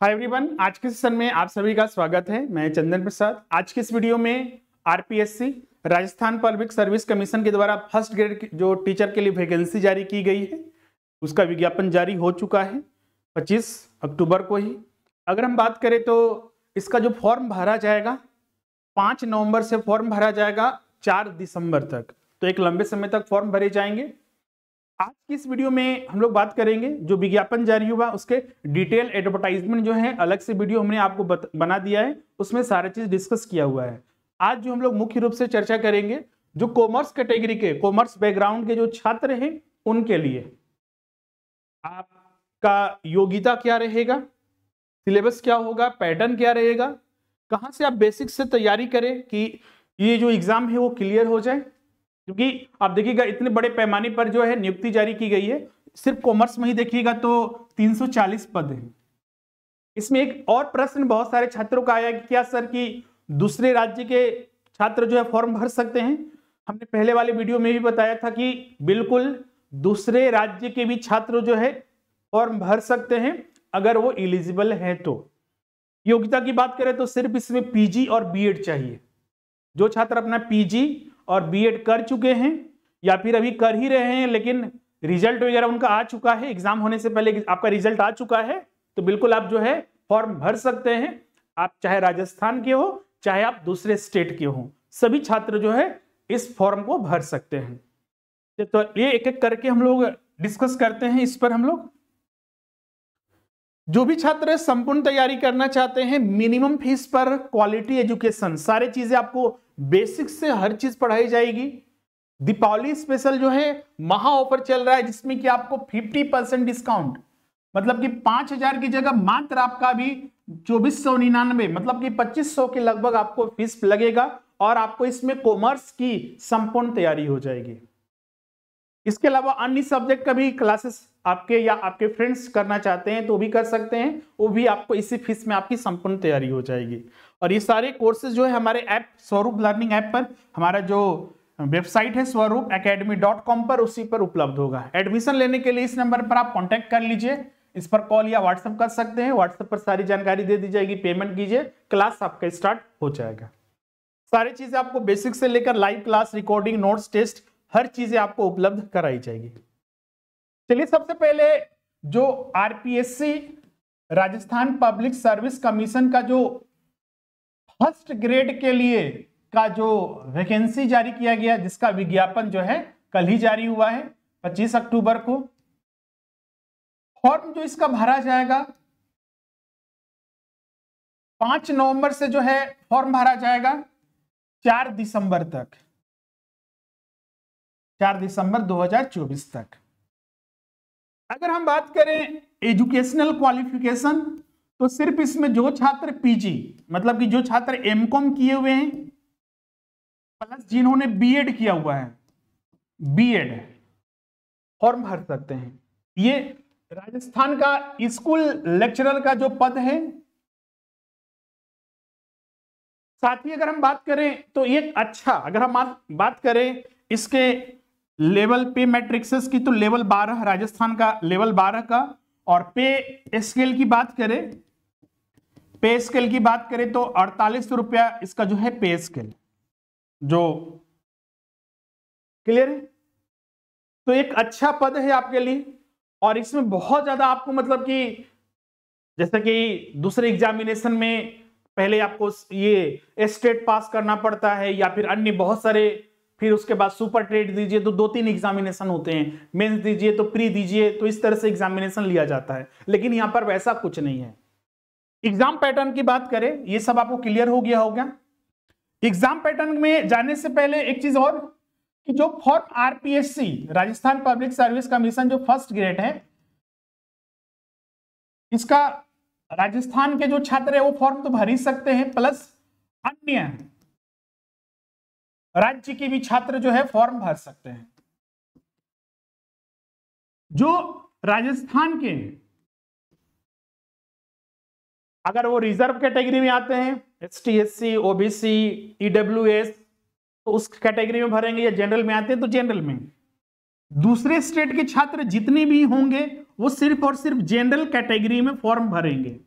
Hi everyone, आज के session में आप सभी का स्वागत है। मैं चंदन प्रसाद। आज के इस वीडियो में RPSC Rajasthan public service commission के द्वारा फर्स्ट ग्रेड जो टीचर के लिए वैकेंसी जारी की गई है, उसका विज्ञापन जारी हो चुका है 25 अक्टूबर को ही। अगर हम बात करें तो इसका जो फॉर्म भरा जाएगा 5 नवंबर से फॉर्म भरा जाएगा 4 दिसंबर तक, तो एक लंबे समय तक फॉर्म भरे जाएंगे। आज की इस वीडियो में हम लोग बात करेंगे जो विज्ञापन जारी हुआ उसके डिटेल एडवर्टाइजमेंट जो है, अलग से वीडियो हमने आपको बना दिया है, उसमें सारा चीज डिस्कस किया हुआ है। आज जो हम लोग मुख्य रूप से चर्चा करेंगे जो कॉमर्स कैटेगरी के, कॉमर्स बैकग्राउंड के जो छात्र हैं उनके लिए आपका योग्यता क्या रहेगा, सिलेबस क्या होगा, पैटर्न क्या रहेगा, कहां से आप बेसिक से तैयारी करें कि ये जो एग्जाम है वो क्लियर हो जाए। क्योंकि आप देखिएगा इतने बड़े पैमाने पर जो है नियुक्ति जारी की गई है, सिर्फ कॉमर्स में ही देखिएगा तो 340 पद हैं। इसमें एक और प्रश्न बहुत सारे छात्रों का आया कि क्या सर कि दूसरे राज्य के छात्र जो है फॉर्म भर सकते हैं। हमने पहले वाले वीडियो में भी बताया था कि बिल्कुल दूसरे राज्य के भी छात्र जो है फॉर्म भर सकते हैं अगर वो एलिजिबल है। तो योग्यता की बात करें तो सिर्फ इसमें पीजी और बीएड चाहिए। जो छात्र अपना पीजी और बीएड कर चुके हैं या फिर अभी कर ही रहे हैं लेकिन रिजल्ट वगैरह उनका आ चुका है, एग्जाम होने से पहले आपका रिजल्ट आ चुका है, तो बिल्कुल आप जो है फॉर्म भर सकते हैं। आप चाहे राजस्थान के हो चाहे आप दूसरे स्टेट के हो, सभी छात्र जो है इस फॉर्म को भर सकते हैं। तो ये एक एक करके हम लोग डिस्कस करते हैं। इस पर हम लोग जो भी छात्र संपूर्ण तैयारी करना चाहते हैं, मिनिमम फीस पर क्वालिटी एजुकेशन, सारी चीजें आपको बेसिक से हर चीज पढ़ाई जाएगी। दीपावली स्पेशल जो है महा ऑफर चल रहा है जिसमें कि आपको 50% डिस्काउंट, मतलब कि 5000 की जगह मात्र आपका भी 2499 मतलब कि 2500 के लगभग आपको फीस लगेगा और आपको इसमें कॉमर्स की संपूर्ण तैयारी हो जाएगी। इसके अलावा अन्य सब्जेक्ट का भी क्लासेस आपके या आपके फ्रेंड्स करना चाहते हैं तो भी कर सकते हैं, वो भी आपको इसी फीस में आपकी संपूर्ण तैयारी हो जाएगी। और ये सारे कोर्सेज जो है हमारे ऐप स्वरूप लर्निंग ऐप पर, हमारा जो वेबसाइट है स्वरूपacademy.com पर, उसी पर उपलब्ध होगा। एडमिशन लेने के लिए इस नंबर पर आप कॉन्टेक्ट कर लीजिए, इस पर कॉल या व्हाट्सएप कर सकते हैं। व्हाट्सएप पर सारी जानकारी दे दी जाएगी, पेमेंट कीजिए, क्लास आपका स्टार्ट हो जाएगा। सारी चीजें आपको बेसिक से लेकर live class, recording, notes, test, हर चीजें आपको उपलब्ध कराई जाएगी। चलिए सबसे पहले जो RPSC Rajasthan public service commission का जो फर्स्ट ग्रेड के लिए का जो वैकेंसी जारी किया गया, जिसका विज्ञापन जो है कल ही जारी हुआ है 25 अक्टूबर को। फॉर्म जो इसका भरा जाएगा 5 नवंबर से जो है फॉर्म भरा जाएगा 4 दिसंबर तक, 4 दिसंबर 2024 तक। अगर हम बात करें एजुकेशनल क्वालिफिकेशन तो सिर्फ इसमें जो छात्र पीजी मतलब कि जो छात्र एमकॉम किए हुए हैं प्लस जिन्होंने बीएड किया हुआ है, बीएड फॉर्म भर सकते हैं। ये राजस्थान का स्कूल लेक्चरर का जो पद है। साथ ही अगर हम बात करें तो ये अच्छा, अगर हम बात करें इसके लेवल पे मैट्रिक्सेस की तो लेवल 12 राजस्थान का लेवल 12 का, और पे स्केल की बात करें, पे स्केल की बात करें तो 48 रुपया इसका जो है पे स्केल, जो क्लियर है। तो एक अच्छा पद है आपके लिए और इसमें बहुत ज्यादा आपको मतलब कि जैसे कि दूसरे एग्जामिनेशन में पहले आपको ये स्टेट पास करना पड़ता है या फिर अन्य बहुत सारे, फिर उसके बाद सुपर टेट दीजिए तो 2-3 एग्जामिनेशन होते हैं, मेंस दीजिए तो प्री दीजिए, तो इस तरह से एग्जामिनेशन लिया जाता है। लेकिन यहां पर वैसा कुछ नहीं है। एग्जाम पैटर्न की बात करें, ये सब आपको क्लियर हो गया होगा। एग्जाम पैटर्न में जाने से पहले एक चीज और कि जो form RPSC Rajasthan public service commission जो फर्स्ट ग्रेड है, इसका राजस्थान के जो छात्र है वो फॉर्म तो भर ही सकते हैं, प्लस अन्य राज्य के भी छात्र जो है फॉर्म भर सकते हैं। जो राजस्थान के अगर वो रिजर्व कैटेगरी में आते हैं, एसटी, एससी, ओबीसी, ईडब्ल्यूएस, तो उस कैटेगरी में भरेंगे, या जनरल में आते हैं तो जनरल में। दूसरे स्टेट के छात्र जितने भी होंगे वो सिर्फ और सिर्फ जनरल कैटेगरी में फॉर्म भरेंगे।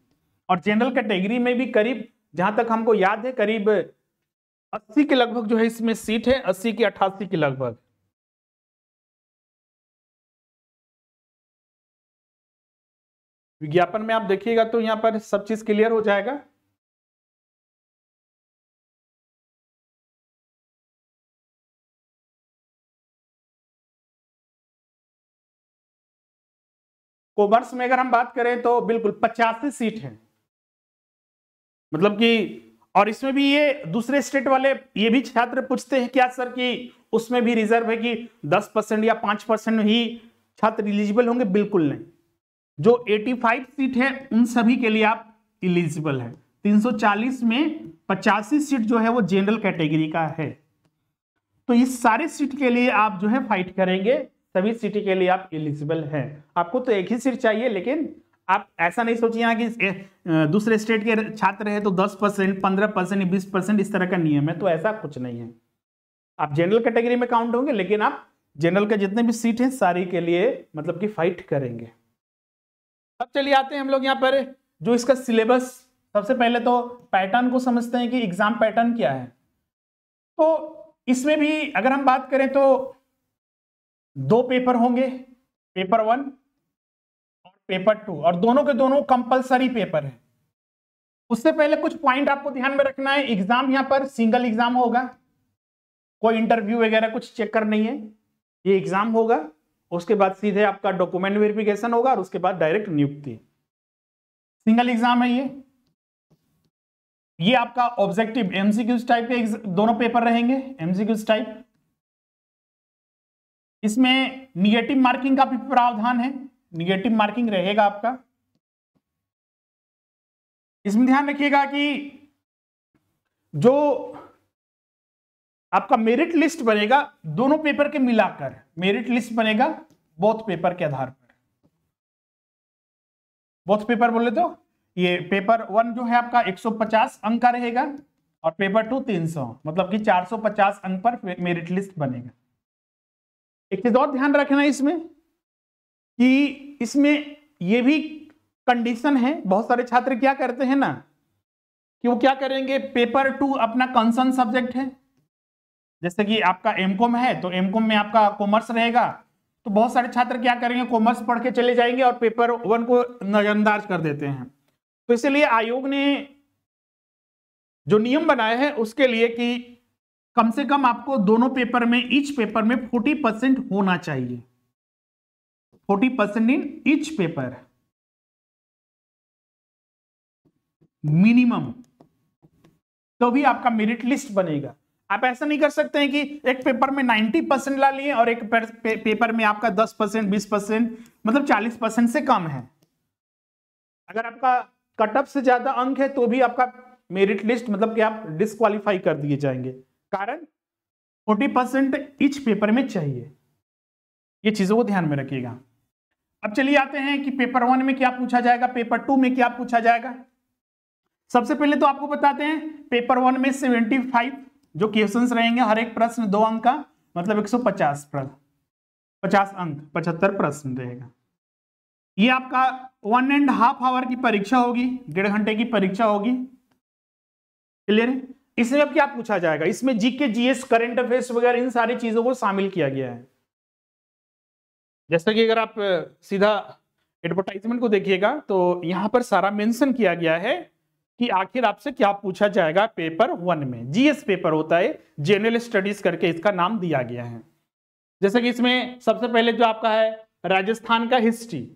और जनरल कैटेगरी में भी करीब, जहां तक हमको याद है, करीब 80 के लगभग जो है इसमें सीट है, 80 की 88 के लगभग। विज्ञापन में आप देखिएगा तो यहां पर सब चीज क्लियर हो जाएगा। कॉमर्स में अगर हम बात करें तो बिल्कुल 85 सीट है, मतलब कि, और इसमें भी ये दूसरे स्टेट वाले ये भी छात्र पूछते हैं क्या सर कि उसमें भी रिजर्व है कि 10% या 5% ही छात्र इलिजिबल होंगे? बिल्कुल नहीं, जो 85 सीट है उन सभी के लिए आप इलिजिबल है। 340 में 85 सीट जो है वो जनरल कैटेगरी का है, तो इस सारे सीट के लिए आप जो है फाइट करेंगे, सभी सीट के लिए आप एलिजिबल हैं। आपको तो एक ही सीट चाहिए, लेकिन आप ऐसा नहीं सोचिए कि दूसरे स्टेट के छात्र है तो 10%, 15%, 20% इस तरह का नियम है, तो ऐसा कुछ नहीं है। आप जनरल कैटेगरी में काउंट होंगे, लेकिन आप जनरल के जितने भी सीट हैं सारी के लिए मतलब कि फाइट करेंगे। अब चलिए आते हैं हम लोग यहाँ पर जो इसका सिलेबस, सबसे पहले तो पैटर्न को समझते हैं कि एग्जाम पैटर्न क्या है। तो इसमें भी अगर हम बात करें तो 2 पेपर होंगे, पेपर 1 और पेपर 2, और दोनों के दोनों कंपलसरी पेपर है। उससे पहले कुछ पॉइंट आपको ध्यान में रखना है। एग्जाम यहां पर सिंगल एग्जाम होगा, कोई इंटरव्यू वगैरह कुछ चेकर नहीं है, ये एग्जाम होगा। उसके बाद सीधे आपका डॉक्यूमेंट वेरिफिकेशन होगा और उसके बाद डायरेक्ट नियुक्ति। सिंगल एग्जाम है ये आपका ऑब्जेक्टिव एमसीक्यूज टाइप के दोनों पेपर रहेंगे, एमसीक्यूज टाइप। इसमें निगेटिव मार्किंग का भी प्रावधान है, निगेटिव मार्किंग रहेगा आपका। इसमें ध्यान रखिएगा कि जो आपका मेरिट लिस्ट बनेगा दोनों पेपर के मिलाकर, मेरिट लिस्ट बनेगा बोथ पेपर के आधार पर। बोथ पेपर बोले तो ये पेपर 1 जो है आपका 150 अंक का रहेगा और पेपर 2 300, मतलब कि 450 अंक पर मेरिट लिस्ट बनेगा। एक चीज और ध्यान रखना है इसमें कि इसमें ये भी कंडीशन है, बहुत सारे छात्र क्या करते हैं ना कि वो क्या करेंगे, पेपर 2 अपना कंसर्न सब्जेक्ट है, जैसे कि आपका एमकॉम है तो एमकॉम में आपका कॉमर्स रहेगा, तो बहुत सारे छात्र क्या करेंगे, कॉमर्स पढ़ के चले जाएंगे और पेपर 1 को नजरअंदाज कर देते हैं। तो इसलिए आयोग ने जो नियम बनाए हैं उसके लिए कि कम से कम आपको दोनों पेपर में, ईच पेपर में 40% होना चाहिए, 40% इन ईच पेपर मिनिमम, तो भी आपका मेरिट लिस्ट बनेगा। आप ऐसा नहीं कर सकते हैं कि एक पेपर में 90% ला लिए और एक पेपर में आपका 10%, 20%, मतलब 40% से कम है। अगर आपका कट ऑफ से ज्यादा अंक है तो भी आपका मेरिट लिस्ट, मतलब कि आप डिस्क्वालीफाई कर दिए जाएंगे, कारण 40% ईच पेपर में चाहिए। ये चीजों को ध्यान में रखिएगा। अब चलिए आते हैं कि पेपर 1 में क्या पूछा जाएगा, पेपर 2 में क्या पूछा जाएगा। सबसे पहले तो आपको बताते हैं पेपर 1 में 75 जो क्वेश्चंस रहेंगे, हर एक प्रश्न 2 अंक का, मतलब 150 प्रश्न, 50 अंक, 75 प्रश्न रहेगा। ये आपका 1.5 आवर की परीक्षा होगी, 1.5 घंटे की परीक्षा होगी, क्लियर है। इसमें अब क्या पूछा जाएगा, इसमें जीके, जीएस, करंट अफेयर्स वगैरह इन सारी चीजों को शामिल किया गया है। जैसे कि अगर आप सीधा एडवर्टाइजमेंट को देखिएगा तो यहां पर सारा मेंशन किया गया है कि आखिर आपसे क्या पूछा जाएगा पेपर 1 में। जीएस पेपर होता है, जनरल स्टडीज करके इसका नाम दिया गया है। जैसे कि इसमें सबसे पहले जो आपका है राजस्थान का हिस्ट्री।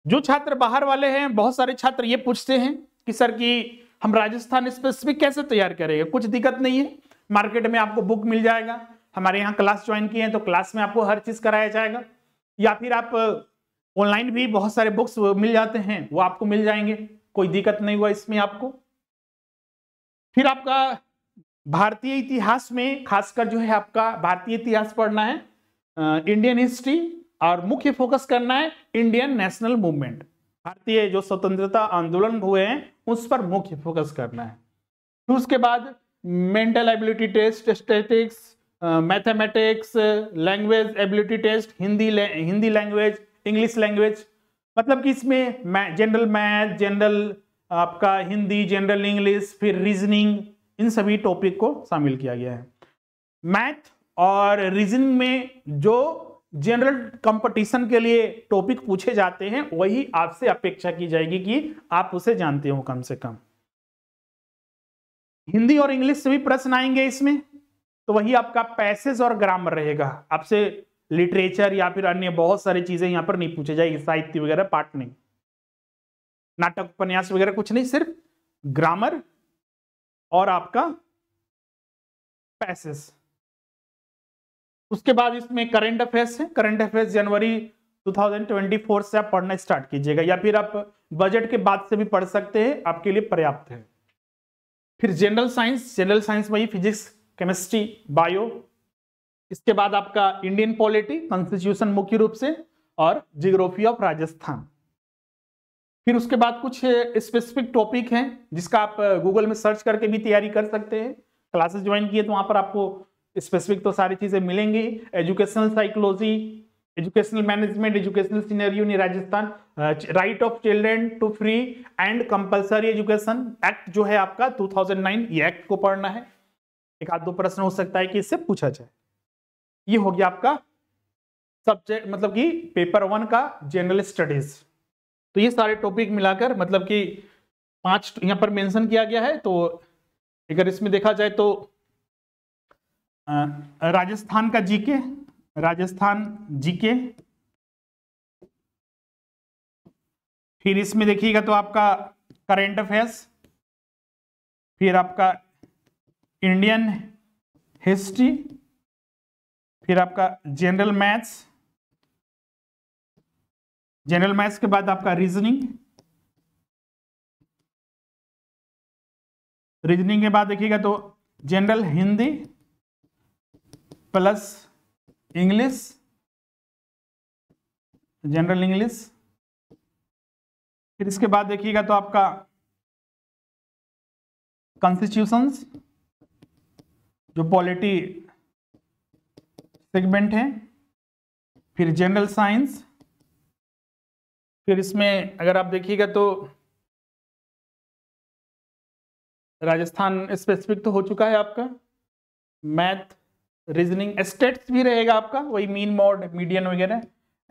जो छात्र बाहर वाले हैं, बहुत सारे छात्र ये पूछते हैं कि सर कि हम राजस्थान स्पेसिफिक कैसे तैयार करेंगे। कुछ दिक्कत नहीं है, मार्केट में आपको बुक मिल जाएगा, हमारे यहाँ क्लास ज्वाइन किए हैं तो क्लास में आपको हर चीज कराया जाएगा, या फिर आप ऑनलाइन भी बहुत सारे बुक्स मिल जाते हैं, वो आपको मिल जाएंगे, कोई दिक्कत नहीं हुआ इसमें आपको। फिर आपका भारतीय इतिहास में खासकर जो है आपका भारतीय इतिहास पढ़ना है, इंडियन हिस्ट्री, और मुख्य फोकस करना है इंडियन नेशनल मूवमेंट, भारतीय जो स्वतंत्रता आंदोलन हुए हैं उस पर मुख्य फोकस करना है। फिर उसके बाद mental ability test, statics, mathematics, language ability test, Hindi language, English language, मतलब कि इसमें जनरल मैथ, जनरल आपका हिंदी, जनरल इंग्लिश, फिर रीजनिंग, इन सभी टॉपिक को शामिल किया गया है। मैथ और रीजनिंग में जो जनरल कंपटीशन के लिए टॉपिक पूछे जाते हैं वही आपसे अपेक्षा की जाएगी कि आप उसे जानते हो कम से कम। हिंदी और इंग्लिश से भी प्रश्न आएंगे इसमें, तो वही आपका पैसेज और ग्रामर रहेगा। आपसे लिटरेचर या फिर अन्य बहुत सारी चीजें यहां पर नहीं पूछे जाएगी, साहित्य वगैरह पाठ नहीं, नाटक उपन्यास वगैरह कुछ नहीं, सिर्फ ग्रामर और आपका पैसेज। उसके बाद इसमें करंट अफेयर्स है। करंट अफेयर्स जनवरी 2024 से आप पढ़ना स्टार्ट कीजिएगा, या फिर आप बजट के बाद से भी पढ़ सकते हैं, आपके लिए पर्याप्त है। फिर जनरल साइंस, जनरल साइंस वही फिजिक्स, केमिस्ट्री, बायो। इसके बाद आपका इंडियन पॉलिटी, कॉन्स्टिट्यूशन मुख्य रूप से, और जियोग्राफी ऑफ राजस्थान। फिर उसके बाद कुछ स्पेसिफिक टॉपिक हैं जिसका आप गूगल में सर्च करके भी तैयारी कर सकते हैं। क्लासेस ज्वाइन किए तो वहां पर आपको स्पेसिफिक तो सारी चीजें मिलेंगी। Educational psychology, educational management, educational scenario in Rajasthan, right of children to free and compulsory education act जो है आपका 2009, ये एक्ट को पढ़ना है। एक आध दो प्रश्न हो सकता है कि इससे पूछा जाए। ये हो गया आपका सब्जेक्ट, मतलब कि पेपर 1 का जनरल स्टडीज। तो ये सारे टॉपिक मिलाकर मतलब कि 5 यहां पर मेंशन किया गया है। तो अगर इसमें देखा जाए तो राजस्थान का जीके, राजस्थान जीके, फिर इसमें देखिएगा तो आपका करंट अफेयर्स, फिर आपका इंडियन हिस्ट्री, फिर आपका जनरल मैथ्स, जनरल मैथ्स के बाद आपका रीजनिंग, रीजनिंग के बाद देखिएगा तो general Hindi plus English, general English. फिर इसके बाद देखिएगा तो आपका कॉन्स्टिट्यूशंस, जो पॉलिटी सेगमेंट है, फिर जनरल साइंस। फिर इसमें अगर आप देखिएगा तो राजस्थान स्पेसिफिक तो हो चुका है आपका, मैथ, रीजनिंग, स्टेट्स भी रहेगा आपका, वही मीन, मोड, मीडियन वगैरह,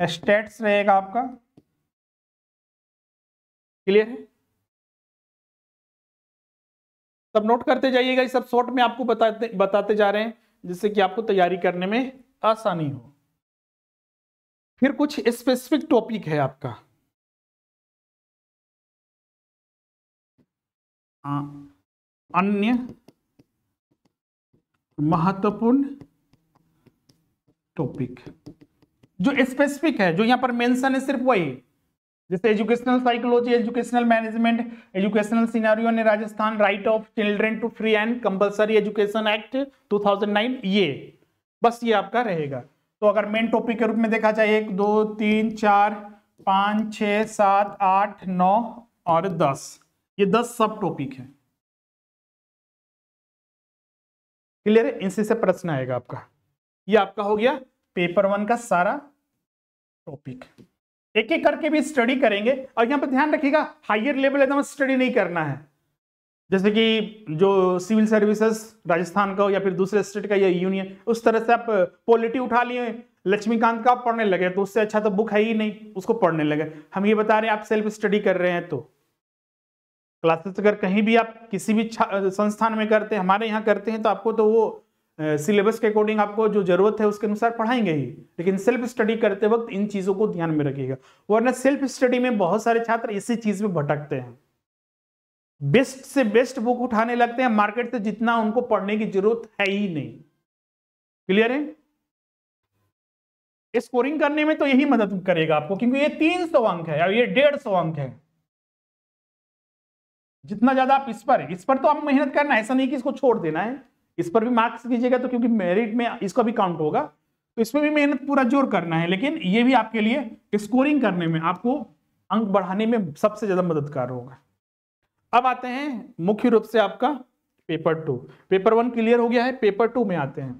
स्टेट्स रहेगा आपका। क्लियर है? सब नोट करते जाइएगा, ये सब शॉर्ट में आपको बताते जा रहे हैं जिससे कि आपको तैयारी करने में आसानी हो। फिर कुछ स्पेसिफिक टॉपिक है आपका, अन्य महत्वपूर्ण टॉपिक जो स्पेसिफिक है, जो यहां पर मेंशन है सिर्फ वही, जैसे educational psychology, educational management, educational scenario in Rajasthan, right of children to free and compulsory education act 2009, ये बस ये आपका रहेगा। तो अगर मेन टॉपिक के रूप में देखा जाए 1 2 3 4 5 6 7 8 9 और 10, ये 10 सब टॉपिक है। क्लियर है? इनसे से प्रश्न आएगा आपका। ये आपका हो गया पेपर 1 का सारा टॉपिक। एक एक करके भी स्टडी करेंगे, और यहां पर ध्यान रखिएगा हायर लेवल एकदम स्टडी नहीं करना है। जैसे कि जो सिविल सर्विसेज राजस्थान का हो या फिर दूसरे स्टेट का या यूनियन, उस तरह से आप पॉलिटी उठा लिए, लक्ष्मीकांत का आप पढ़ने लगे, तो उससे अच्छा तो बुक है ही नहीं, उसको पढ़ने लगे। हम ये बता रहे हैं आप सेल्फ स्टडी कर रहे हैं, तो क्लासेस अगर कहीं भी आप किसी भी संस्थान में करते हैं, हमारे यहाँ करते हैं, तो आपको तो वो सिलेबस के अकॉर्डिंग आपको जो जरूरत है उसके अनुसार पढ़ाएंगे ही, लेकिन सेल्फ स्टडी करते वक्त इन चीजों को ध्यान में रखिएगा, वरना सेल्फ स्टडी में बहुत सारे छात्र इसी चीज में भटकते हैं, बेस्ट से बेस्ट बुक उठाने लगते हैं मार्केट से, जितना उनको पढ़ने की जरूरत है ही नहीं। क्लियर है? स्कोरिंग करने में तो यही मदद करेगा आपको, क्योंकि ये 300 अंक है और ये 150 अंक है। जितना ज्यादा आप इस पर तो आप मेहनत करना है, ऐसा नहीं कि इसको छोड़ देना है, इस पर भी मार्क्स कीजिएगा तो क्योंकि मेरिट में इसका भी काउंट होगा, तो इसमें भी मेहनत पूरा जोर करना है, लेकिन ये भी आपके लिए स्कोरिंग करने में, आपको अंक बढ़ाने में सबसे ज्यादा मददगार होगा। अब आते हैं मुख्य रूप से आपका पेपर 2। पेपर 1 क्लियर हो गया है, पेपर 2 में आते हैं।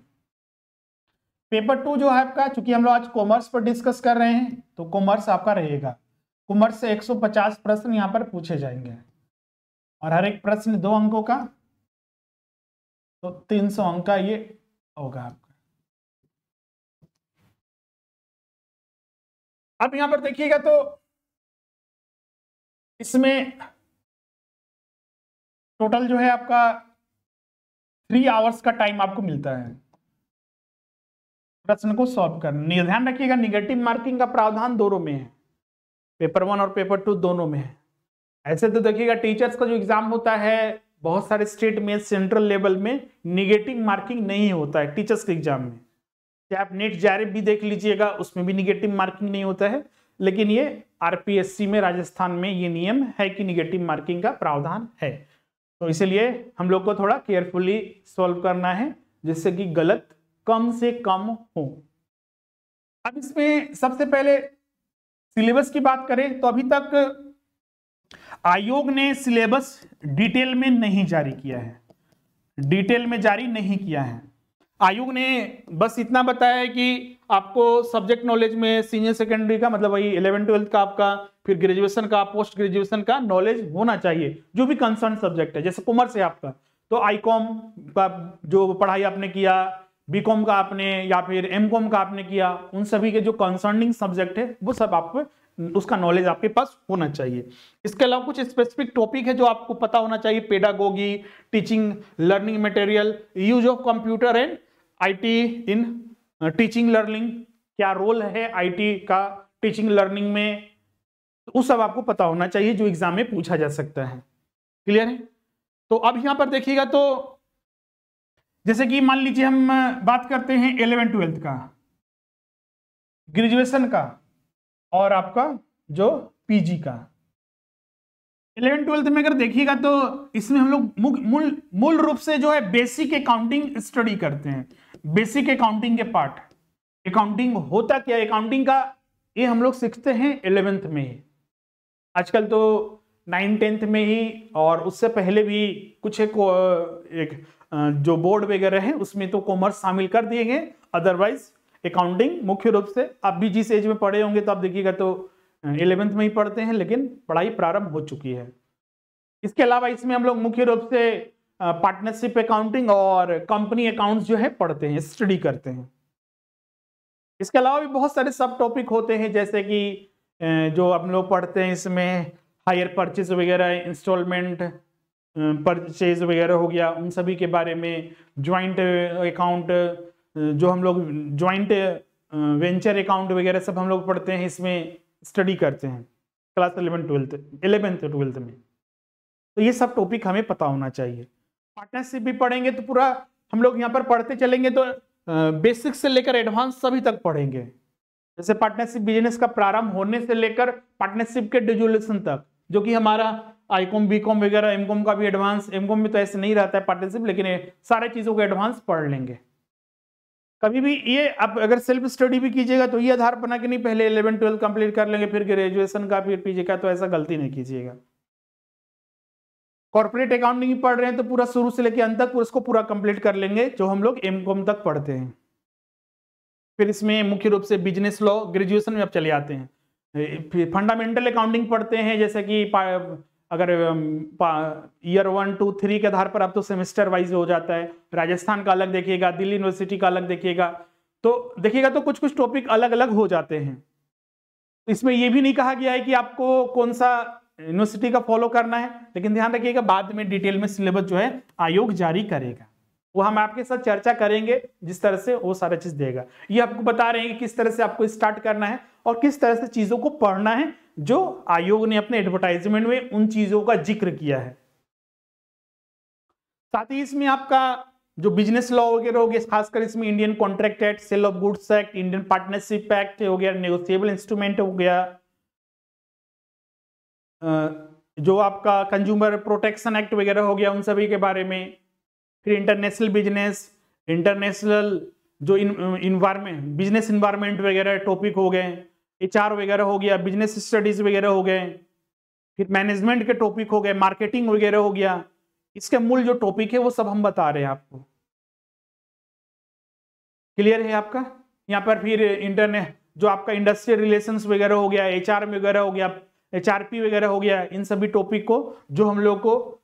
पेपर 2 जो है आपका, चूंकि हम लोग आज कॉमर्स पर डिस्कस कर रहे हैं, तो कॉमर्स आपका रहेगा। कॉमर्स से 150 प्रश्न यहाँ पर पूछे जाएंगे और हर एक प्रश्न 2 अंकों का, तो 300 अंक का ये होगा आपका। अब यहां पर देखिएगा तो इसमें टोटल जो है आपका 3 आवर्स का टाइम आपको मिलता है प्रश्न को सॉल्व करना। ध्यान रखिएगा निगेटिव मार्किंग का प्रावधान दोनों में है, पेपर 1 और पेपर 2 दोनों में है। ऐसे तो देखिएगा टीचर्स का जो एग्जाम होता है बहुत सारे स्टेट में सेंट्रल लेवल में निगेटिव मार्किंग नहीं होता है टीचर्स के एग्जाम में। चाहे आप नेट जेआरएफ भी देख लीजिएगा उसमें भी निगेटिव मार्किंग नहीं होता है, लेकिन ये आरपीएससी में राजस्थान में ये नियम है कि निगेटिव मार्किंग का प्रावधान है। तो इसलिए हम लोग को थोड़ा केयरफुली सॉल्व करना है जिससे कि गलत कम से कम हो। अब इसमें सबसे पहले सिलेबस की बात करें तो अभी तक आयोग ने सिलेबस डिटेल में नहीं जारी किया है, डिटेल में जारी नहीं किया है। आयोग ने बस इतना बताया है कि आपको सब्जेक्ट नॉलेज में सीनियर सेकेंडरी का मतलब वही 11-12 का आपका, फिर ग्रेजुएशन का, पोस्ट ग्रेजुएशन का नॉलेज होना चाहिए जो भी कंसर्न सब्जेक्ट है। जैसे कॉमर्स है आपका तो आईकॉम का जो पढ़ाई आपने किया, बीकॉम का आपने या फिर एमकॉम का आपने किया, उन सभी के जो कंसर्निंग सब्जेक्ट है वो सब आपको उसका नॉलेज आपके पास होना चाहिए। इसके अलावा कुछ स्पेसिफिक टॉपिक है जो आपको पता होना चाहिए, pedagogy, teaching learning material, use of computer and IT in teaching learning, क्या रोल है आईटी का टीचिंग लर्निंग में, वो सब आपको पता होना चाहिए जो एग्जाम में पूछा जा सकता है। क्लियर है? तो अब यहां पर देखिएगा तो जैसे कि मान लीजिए हम बात करते हैं 11-12 का, ग्रेजुएशन का और आपका जो पीजी का। 11-12 में अगर देखिएगा तो इसमें हम लोग मूल रूप से जो है बेसिक अकाउंटिंग स्टडी करते हैं। बेसिक अकाउंटिंग के पार्ट, अकाउंटिंग होता क्या, अकाउंटिंग का ये हम लोग सीखते हैं 11th में ही। आजकल तो 9-10th में ही और उससे पहले भी कुछ एक जो बोर्ड वगैरह है उसमें तो कॉमर्स शामिल कर दिए गए। अदरवाइज अकाउंटिंग मुख्य रूप से आप भी जिस एज में पढ़े होंगे तो आप देखिएगा तो 11th में ही पढ़ते हैं, लेकिन पढ़ाई प्रारंभ हो चुकी है। इसके अलावा इसमें हम लोग मुख्य रूप से पार्टनरशिप अकाउंटिंग और कंपनी अकाउंट्स जो है पढ़ते हैं, स्टडी करते हैं। इसके अलावा भी बहुत सारे सब टॉपिक होते हैं जैसे कि जो हम लोग पढ़ते हैं इसमें हायर परचेज वगैरह, इंस्टॉलमेंट परचेज वगैरह हो गया, उन सभी के बारे में। ज्वाइंट अकाउंट जो हम लोग ज्वाइंट वेंचर अकाउंट वगैरह सब हम लोग पढ़ते हैं, इसमें स्टडी करते हैं क्लास 11th-12th में। तो ये सब टॉपिक हमें पता होना चाहिए। पार्टनरशिप भी पढ़ेंगे तो पूरा हम लोग यहाँ पर पढ़ते चलेंगे तो बेसिक से लेकर एडवांस सभी तक पढ़ेंगे। जैसे पार्टनरशिप बिजनेस का प्रारंभ होने से लेकर पार्टनरशिप के डिसोल्यूशन तक, जो कि हमारा आईकॉम, बीकॉम वगैरह, एमकॉम का भी एडवांस, एमकॉम में तो ऐसे नहीं रहता है पार्टनरशिप, लेकिन सारे चीजों को एडवांस पढ़ लेंगे। कभी भी ये आप अगर सेल्फ स्टडी भी कीजिएगा तो ये आधार बना के नहीं पहले 11-12 कंप्लीट कर लेंगे फिर ग्रेजुएशन का फिर पीजी का, तो ऐसा गलती नहीं कीजिएगा। कॉर्पोरेट अकाउंटिंग पढ़ रहे हैं तो पूरा शुरू से लेकर अंत तक उसको पूरा कंप्लीट कर लेंगे जो हम लोग एमकॉम तक पढ़ते हैं। फिर इसमें मुख्य रूप से बिजनेस लॉ ग्रेजुएशन में अब चले आते हैं। फिर फंडामेंटल अकाउंटिंग पढ़ते हैं, जैसे कि अगर ईयर 1, 2, 3 के आधार पर अब तो सेमेस्टर वाइज हो जाता है। राजस्थान का अलग देखिएगा, दिल्ली यूनिवर्सिटी का अलग देखिएगा, तो देखिएगा तो कुछ कुछ टॉपिक अलग अलग हो जाते हैं। इसमें यह भी नहीं कहा गया है कि आपको कौन सा यूनिवर्सिटी का फॉलो करना है, लेकिन ध्यान रखिएगा बाद में डिटेल में सिलेबस जो है आयोग जारी करेगा, वो हम आपके साथ चर्चा करेंगे जिस तरह से वो सारा चीज देगा। ये आपको बता रहे हैं कि किस तरह से आपको स्टार्ट करना है और किस तरह से चीजों को पढ़ना है जो आयोग ने अपने एडवर्टाइजमेंट में उन चीजों का जिक्र किया है। साथ ही इसमें आपका जो बिजनेस लॉ वगैरह हो गया, खासकर इसमें Indian contract act, sale of goods act, Indian partnership act हो गया, नेगोशिएबल इंस्ट्रूमेंट हो गया, जो आपका कंज्यूमर प्रोटेक्शन एक्ट वगैरह हो गया, उन सभी के बारे में। फिर इंटरनेशनल बिजनेस, इंटरनेशनल जो इन्वायरमेंट, बिजनेस इन्वायरमेंट वगैरह टॉपिक हो गए, एचआर वगैरह हो गया, बिजनेस स्टडीज वगैरह हो गए, फिर मैनेजमेंट के टॉपिक हो गए, मार्केटिंग वगैरह हो गया। इसके मूल जो टॉपिक है वो सब हम बता रहे हैं आपको। क्लियर है आपका? यहाँ पर फिर इंटरनेट जो आपका इंडस्ट्रियल रिलेशंस वगैरह हो गया, एचआर वगैरह हो गया, HRP वगैरह हो गया, इन सभी टॉपिक को जो हम लोग को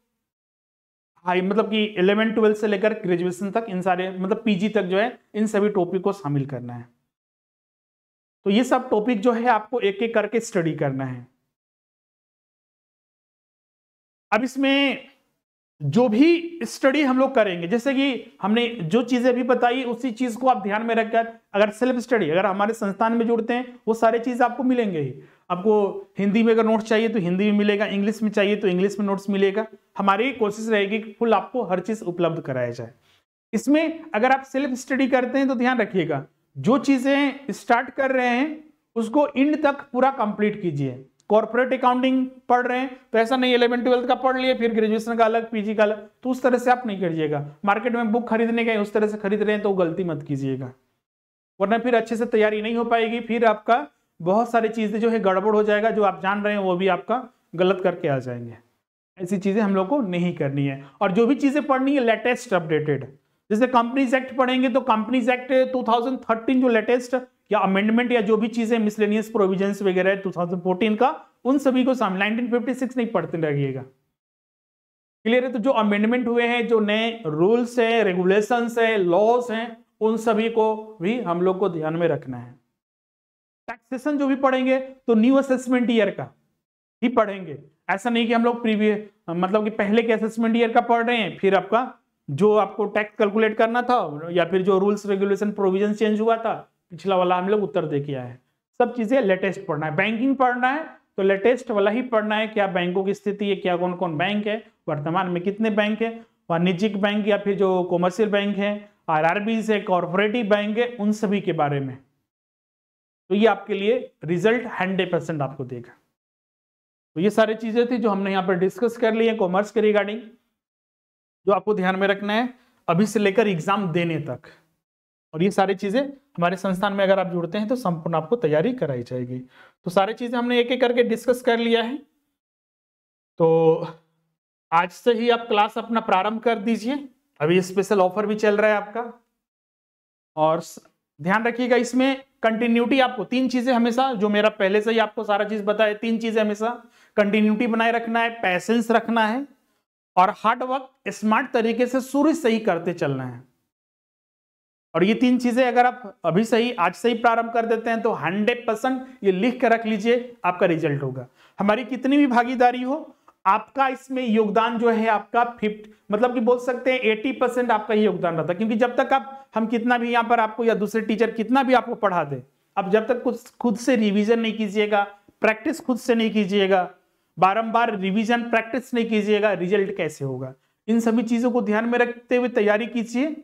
हाई मतलब कि 11-12 से लेकर ग्रेजुएशन तक इन सारे मतलब PG तक जो है इन सभी टॉपिक को शामिल करना है। तो ये सब टॉपिक जो है आपको एक एक करके स्टडी करना है। अब इसमें जो भी स्टडी हम लोग करेंगे, जैसे कि हमने जो चीजें भी बताई उसी चीज को आप ध्यान में रखकर अगर सेल्फ स्टडी अगर हमारे संस्थान में जुड़ते हैं वो सारे चीज आपको मिलेंगे ही। आपको हिंदी में अगर नोट्स चाहिए तो हिंदी में मिलेगा, इंग्लिश में चाहिए तो इंग्लिश में नोट्स मिलेगा। हमारी कोशिश रहेगी कि फुल आपको हर चीज उपलब्ध कराया जाए। इसमें अगर आप सेल्फ स्टडी करते हैं तो ध्यान रखिएगा, जो चीजें स्टार्ट कर रहे हैं उसको एंड तक पूरा कंप्लीट कीजिए। कॉर्पोरेट अकाउंटिंग पढ़ रहे हैं तो ऐसा नहीं 11-12 का पढ़ लिए फिर ग्रेजुएशन का अलग, PG का अलग, तो उस तरह से आप नहीं करिएगा। मार्केट में बुक खरीदने गए उस तरह से खरीद रहे हैं तो गलती मत कीजिएगा, वरना फिर अच्छे से तैयारी नहीं हो पाएगी। फिर आपका बहुत सारी चीजें जो है गड़बड़ हो जाएगा, जो आप जान रहे हैं वो भी आपका गलत करके आ जाएंगे। ऐसी चीजें हम लोग को नहीं करनी है। और जो भी चीजें पढ़नी है लेटेस्ट अपडेटेड, जैसे कंपनीज एक्ट पढ़ेंगे तो कंपनीज एक्ट 2013 जो लेटेस्ट या अमेंडमेंट या जो भी चीजें मिसलेनियस प्रोविजंस वगैरह 2014 का, उन सभी को 1956 नहीं पढ़ते रहिएगा। क्लियर है? तो जो अमेंडमेंट हुए हैं, जो नए रूल्स है, रेगुलेशंस है, लॉज हैं, उन सभी को भी हम लोग को ध्यान में रखना है। टैक्सेशन जो भी पढ़ेंगे तो न्यू असेसमेंट ईयर का ही पढ़ेंगे। ऐसा नहीं कि हम लोग प्रीवियस मतलब कि पहले के असेसमेंट ईयर का पढ़ रहे हैं, फिर आपका जो आपको टैक्स कैलकुलेट करना था या फिर जो रूल्स रेगुलेशन प्रोविजन चेंज हुआ था पिछला वाला हम लोग उत्तर दे के आए हैं। सब चीजें लेटेस्ट पढ़ना है। बैंकिंग पढ़ना है तो लेटेस्ट वाला ही पढ़ना है, क्या बैंकों की स्थिति है, क्या कौन कौन बैंक है, वर्तमान में कितने बैंक है, वाणिज्यिक बैंक या फिर जो कॉमर्शियल बैंक है, RRBs है, कॉर्पोरेटिव बैंक है, उन सभी के बारे में। तो ये आपके लिए रिजल्ट 100% आपको देगा। तो ये सारी चीजें थी जो हमने यहाँ पर डिस्कस कर ली है कॉमर्स के रिगार्डिंग, जो आपको ध्यान में रखना है अभी से लेकर एग्जाम देने तक। और ये सारी चीजें हमारे संस्थान में अगर आप जुड़ते हैं तो संपूर्ण आपको तैयारी कराई जाएगी। तो सारी चीजें हमने एक एक करके डिस्कस कर लिया है। तो आज से ही आप क्लास अपना प्रारंभ कर दीजिए, अभी स्पेशल ऑफर भी चल रहा है आपका। और ध्यान रखिएगा इसमें कंटिन्यूटी, आपको 3 चीजें हमेशा, जो मेरा पहले से ही आपको सारा चीज बताया, 3 चीजें हमेशा कंटिन्यूटी बनाए रखना है, पैसेंस रखना है और हार्ड वर्क स्मार्ट तरीके से शुरू से ही करते चलना है। और ये 3 चीजें अगर आप अभी से ही आज से ही प्रारंभ कर देते हैं तो 100% ये लिख कर रख लीजिए, आपका रिजल्ट होगा। हमारी कितनी भी भागीदारी हो, आपका इसमें योगदान जो है आपका 50 मतलब कि बोल सकते हैं 80% आपका ही योगदान रहता है। क्योंकि जब तक हम कितना भी यहाँ पर आपको या दूसरे टीचर कितना भी आपको पढ़ा दे, अब जब तक कुछ खुद से रिवीजन नहीं कीजिएगा, प्रैक्टिस खुद से नहीं कीजिएगा, बारंबार रिवीजन प्रैक्टिस नहीं कीजिएगा, रिजल्ट कैसे होगा? इन सभी चीजों को ध्यान में रखते हुए तैयारी कीजिए।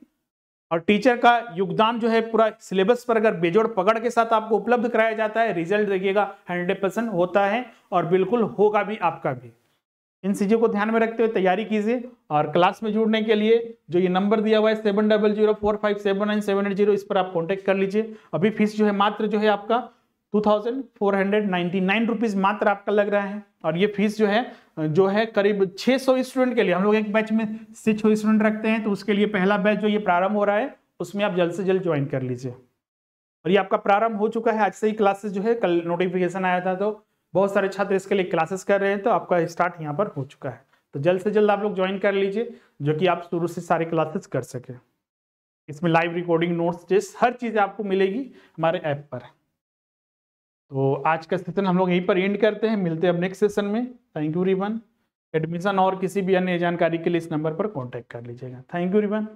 और टीचर का योगदान जो है पूरा सिलेबस पर अगर बेजोड़ पकड़ के साथ आपको उपलब्ध कराया जाता है, रिजल्ट देखिएगा 100% होता है और बिल्कुल होगा भी आपका भी। इन चीजों को ध्यान में रखते हुए तैयारी कीजिए। और क्लास में जुड़ने के लिए जो ये नंबर दिया हुआ है 7004579780, इस पर आप कॉन्टेक्ट कर लीजिए। अभी फीस जो है मात्र जो है आपका 2499 रुपीज मात्र आपका लग रहा है। और ये फीस जो है करीब 600 स्टूडेंट के लिए, हम लोग एक बैच में 600 स्टूडेंट रखते हैं, तो उसके लिए पहला बैच जो ये प्रारंभ हो रहा है उसमें आप जल्द से जल्द ज्वाइन कर लीजिए। और ये आपका प्रारंभ हो चुका है, आज से ही क्लासेस जो है, कल नोटिफिकेशन आया था तो बहुत सारे छात्र इसके लिए क्लासेस कर रहे हैं, तो आपका स्टार्ट यहाँ पर हो चुका है। तो जल्द से जल्द आप लोग ज्वाइन कर लीजिए, जो कि आप शुरू से सारे क्लासेस कर सके। इसमें लाइव रिकॉर्डिंग, नोट्स, टेस्ट, हर चीज आपको मिलेगी हमारे ऐप पर। तो आज का सेशन हम लोग यहीं पर एंड करते हैं, मिलते हैं अब नेक्स्ट सेशन में। Thank you everyone. एडमिशन और किसी भी अन्य जानकारी के लिए इस नंबर पर कॉन्टैक्ट कर लीजिएगा। Thank you everyone.